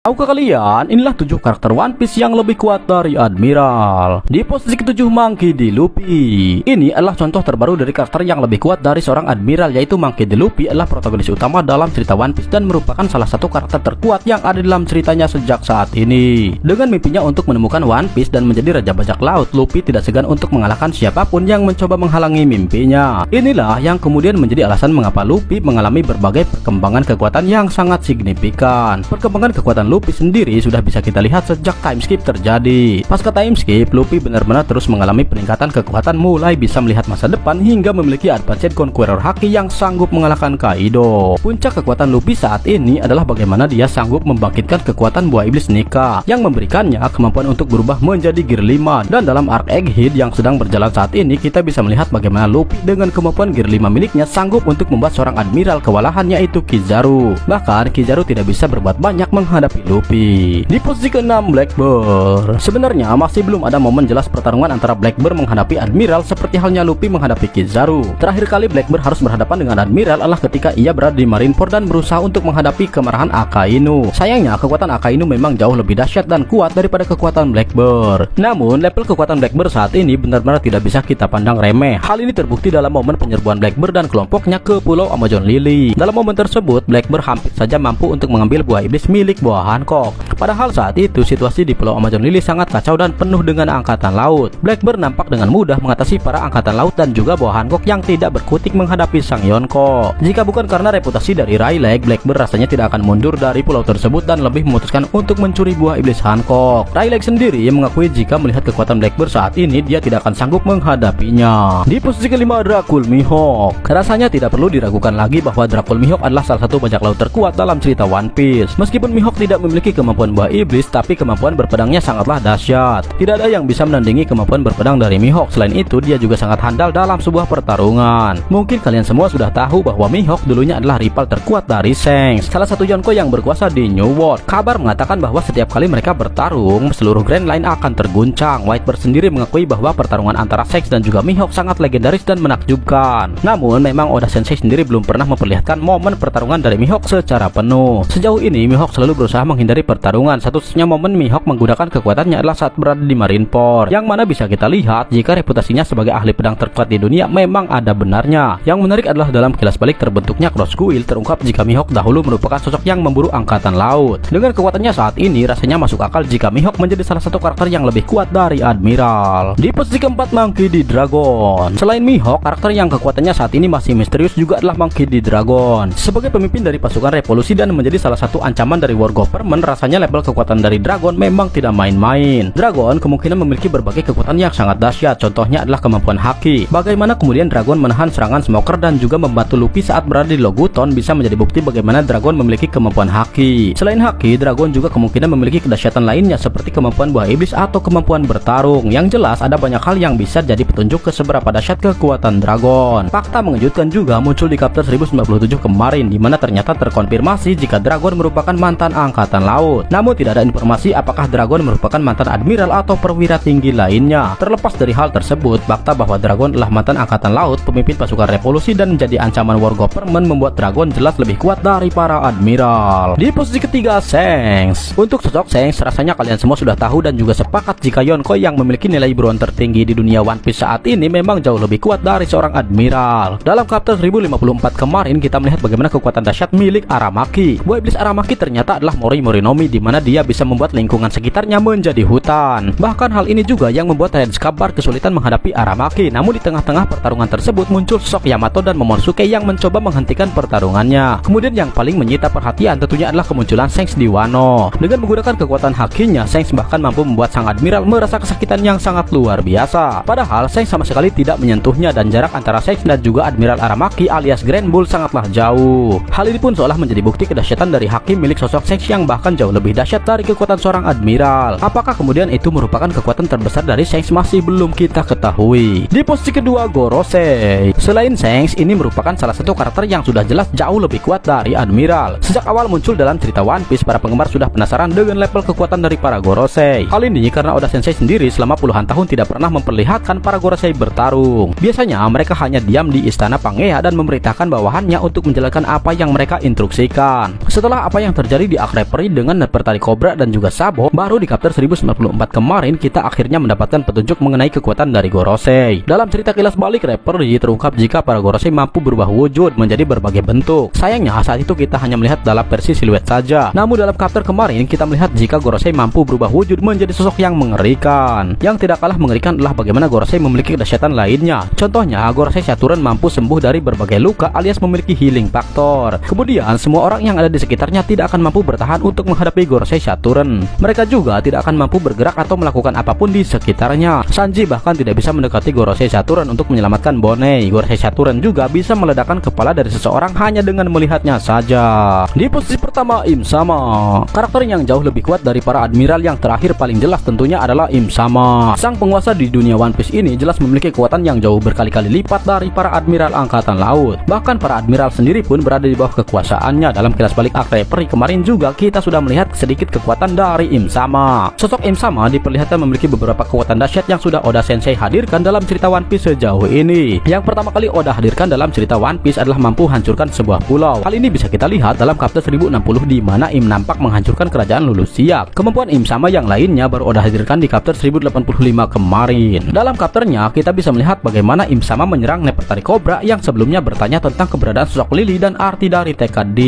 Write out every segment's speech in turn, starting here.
Tahukah kalian, inilah 7 karakter One Piece yang lebih kuat dari Admiral. Di posisi ke-7 Monkey D. Luffy. Ini adalah contoh terbaru dari karakter yang lebih kuat dari seorang Admiral, yaitu Monkey D. Luffy adalah protagonis utama dalam cerita One Piece dan merupakan salah satu karakter terkuat yang ada dalam ceritanya sejak saat ini. Dengan mimpinya untuk menemukan One Piece dan menjadi Raja Bajak Laut, Luffy tidak segan untuk mengalahkan siapapun yang mencoba menghalangi mimpinya. Inilah yang kemudian menjadi alasan mengapa Luffy mengalami berbagai perkembangan kekuatan yang sangat signifikan. Perkembangan kekuatan Luffy sendiri sudah bisa kita lihat sejak time skip terjadi. Pasca time skip, Luffy benar-benar terus mengalami peningkatan kekuatan, mulai bisa melihat masa depan hingga memiliki Advanced Conqueror Haki yang sanggup mengalahkan Kaido. Puncak kekuatan Luffy saat ini adalah bagaimana dia sanggup membangkitkan kekuatan buah iblis Nika yang memberikannya kemampuan untuk berubah menjadi Gear 5. Dan dalam arc Egghead yang sedang berjalan saat ini, kita bisa melihat bagaimana Luffy dengan kemampuan Gear 5 miliknya sanggup untuk membuat seorang Admiral kewalahan, yaitu Kizaru. Bahkan Kizaru tidak bisa berbuat banyak menghadapi Luffy. Di posisi ke-6 Blackbeard. Sebenarnya masih belum ada momen jelas pertarungan antara Blackbeard menghadapi Admiral seperti halnya Luffy menghadapi Kizaru. Terakhir kali Blackbeard harus berhadapan dengan Admiral adalah ketika ia berada di Marineford dan berusaha untuk menghadapi kemarahan Akainu. Sayangnya kekuatan Akainu memang jauh lebih dahsyat dan kuat daripada kekuatan Blackbeard. Namun level kekuatan Blackbeard saat ini benar-benar tidak bisa kita pandang remeh. Hal ini terbukti dalam momen penyerbuan Blackbeard dan kelompoknya ke Pulau Amazon Lily. Dalam momen tersebut Blackbeard hampir saja mampu untuk mengambil buah iblis milik buah Hancock. Padahal saat itu situasi di Pulau Amazon Lily sangat kacau dan penuh dengan angkatan laut. Blackbeard nampak dengan mudah mengatasi para angkatan laut dan juga buah Hancock yang tidak berkutik menghadapi sang Yonko. Jika bukan karena reputasi dari Rayleigh, Blackbeard rasanya tidak akan mundur dari pulau tersebut dan lebih memutuskan untuk mencuri buah iblis Hancock. Rayleigh sendiri yang mengakui jika melihat kekuatan Blackbeard saat ini dia tidak akan sanggup menghadapinya. Di posisi ke-5 Dracul Mihawk. Rasanya tidak perlu diragukan lagi bahwa Dracul Mihawk adalah salah satu bajak laut terkuat dalam cerita One Piece. Meskipun Mihawk tidak memiliki kemampuan buah iblis, tapi kemampuan berpedangnya sangatlah dahsyat. Tidak ada yang bisa menandingi kemampuan berpedang dari Mihawk. Selain itu, dia juga sangat handal dalam sebuah pertarungan. Mungkin kalian semua sudah tahu bahwa Mihawk dulunya adalah rival terkuat dari Shanks, salah satu Yonko yang berkuasa di New World. Kabar mengatakan bahwa setiap kali mereka bertarung, seluruh Grand Line akan terguncang. Whitebird sendiri mengakui bahwa pertarungan antara Shanks dan juga Mihawk sangat legendaris dan menakjubkan. Namun, memang Oda Sensei sendiri belum pernah memperlihatkan momen pertarungan dari Mihawk secara penuh. Sejauh ini, Mihawk selalu berusaha menghindari pertarungan. Satu-satunya momen Mihawk menggunakan kekuatannya adalah saat berada di Marineford, yang mana bisa kita lihat jika reputasinya sebagai ahli pedang terkuat di dunia memang ada benarnya. Yang menarik adalah dalam kilas balik terbentuknya Cross Guild terungkap jika Mihawk dahulu merupakan sosok yang memburu angkatan laut. Dengan kekuatannya saat ini, rasanya masuk akal jika Mihawk menjadi salah satu karakter yang lebih kuat dari Admiral. Di posisi ke-4 Monkey D. Dragon. Selain Mihawk, karakter yang kekuatannya saat ini masih misterius juga adalah Monkey D. Dragon. Sebagai pemimpin dari pasukan revolusi dan menjadi salah satu ancaman dari War Government, rasanya level kekuatan dari Dragon memang tidak main-main. Dragon kemungkinan memiliki berbagai kekuatan yang sangat dahsyat. Contohnya adalah kemampuan Haki. Bagaimana kemudian Dragon menahan serangan Smoker dan juga membantu Luffy saat berada di Loguton bisa menjadi bukti bagaimana Dragon memiliki kemampuan Haki. Selain Haki, Dragon juga kemungkinan memiliki kedahsyatan lainnya seperti kemampuan buah iblis atau kemampuan bertarung. Yang jelas ada banyak hal yang bisa jadi petunjuk ke seberapa dahsyat kekuatan Dragon. Fakta mengejutkan juga muncul di chapter 1097 kemarin, di mana ternyata terkonfirmasi jika Dragon merupakan mantan angkatan laut. Namun tidak ada informasi apakah Dragon merupakan mantan admiral atau perwira tinggi lainnya. Terlepas dari hal tersebut, fakta bahwa Dragon adalah mantan angkatan laut, pemimpin pasukan revolusi dan menjadi ancaman War Government membuat Dragon jelas lebih kuat dari para admiral. Di posisi ketiga Shanks. Untuk sosok Shanks, rasanya kalian semua sudah tahu dan juga sepakat jika Yonko yang memiliki nilai buruan tertinggi di dunia One Piece saat ini memang jauh lebih kuat dari seorang admiral. Dalam chapter 1054 kemarin kita melihat bagaimana kekuatan dahsyat milik Aramaki. Buah iblis Aramaki ternyata adalah Mori Morinomi, di mana dia bisa membuat lingkungan sekitarnya menjadi hutan. Bahkan hal ini juga yang membuat Red Scabbard kesulitan menghadapi Aramaki. Namun di tengah-tengah pertarungan tersebut muncul sosok Yamato dan Momonosuke yang mencoba menghentikan pertarungannya. Kemudian yang paling menyita perhatian tentunya adalah kemunculan Shanks di Wano. Dengan menggunakan kekuatan hakinya, Shanks bahkan mampu membuat sang admiral merasa kesakitan yang sangat luar biasa. Padahal Shanks sama sekali tidak menyentuhnya dan jarak antara Shanks dan juga Admiral Aramaki alias Grand Bull sangatlah jauh. Hal ini pun seolah menjadi bukti kedahsyatan dari haki milik sosok Shanks yang bahkan jauh lebih dahsyat dari kekuatan seorang admiral. Apakah kemudian itu merupakan kekuatan terbesar dari Shanks masih belum kita ketahui. Di posisi kedua Gorosei. Selain Shanks, ini merupakan salah satu karakter yang sudah jelas jauh lebih kuat dari admiral. Sejak awal muncul dalam cerita One Piece, para penggemar sudah penasaran dengan level kekuatan dari para Gorosei. Hal ini karena Oda Sensei sendiri selama puluhan tahun tidak pernah memperlihatkan para Gorosei bertarung. Biasanya mereka hanya diam di istana Pangea dan memerintahkan bawahannya untuk menjalankan apa yang mereka instruksikan. Setelah apa yang terjadi di Arc Reverie dengan Nefertari Cobra dan juga Sabo, baru di chapter 1094 kemarin kita akhirnya mendapatkan petunjuk mengenai kekuatan dari Gorosei. Dalam cerita kilas balik Reaper terungkap jika para Gorosei mampu berubah wujud menjadi berbagai bentuk. Sayangnya saat itu kita hanya melihat dalam versi siluet saja. Namun dalam chapter kemarin kita melihat jika Gorosei mampu berubah wujud menjadi sosok yang mengerikan. Yang tidak kalah mengerikan adalah bagaimana Gorosei memiliki kedahsyatan lainnya. Contohnya Gorosei Saturn mampu sembuh dari berbagai luka alias memiliki healing factor. Kemudian semua orang yang ada di sekitarnya tidak akan mampu bertahan untuk menghadapi Gorosei Saturn. Mereka juga tidak akan mampu bergerak atau melakukan apapun di sekitarnya. Sanji bahkan tidak bisa mendekati Gorosei Saturn untuk menyelamatkan Bonei. Gorosei Saturn juga bisa meledakkan kepala dari seseorang hanya dengan melihatnya saja. Di posisi pertama Im Sama. Karakter yang jauh lebih kuat dari para admiral yang terakhir paling jelas tentunya adalah Im Sama. Sang penguasa di dunia One Piece ini jelas memiliki kekuatan yang jauh berkali-kali lipat dari para admiral angkatan laut. Bahkan para admiral sendiri pun berada di bawah kekuasaannya. Dalam kilas balik Arc Reaper kemarin juga kita sudah melihat sedikit kekuatan dari Im Sama. Sosok Im Sama diperlihatkan memiliki beberapa kekuatan dahsyat yang sudah Oda Sensei hadirkan dalam cerita One Piece sejauh ini. Yang pertama kali Oda hadirkan dalam cerita One Piece adalah mampu hancurkan sebuah pulau. Hal ini bisa kita lihat dalam chapter 1060 di mana Im nampak menghancurkan kerajaan Lulusiak. Kemampuan Im Sama yang lainnya baru Oda hadirkan di chapter 1085 kemarin. Dalam chapternya kita bisa melihat bagaimana Im Sama menyerang Nefertari Cobra yang sebelumnya bertanya tentang keberadaan sosok Lily dan arti dari TKD.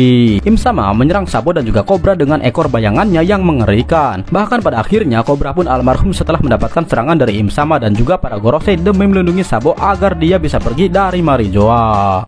Im Sama menyerang Sabo dan juga Cobra dengan ekor bayangannya yang mengerikan. Bahkan pada akhirnya Cobra pun almarhum setelah mendapatkan serangan dari Im Sama dan juga para Gorosei demi melindungi Sabo agar dia bisa pergi dari Marijoa.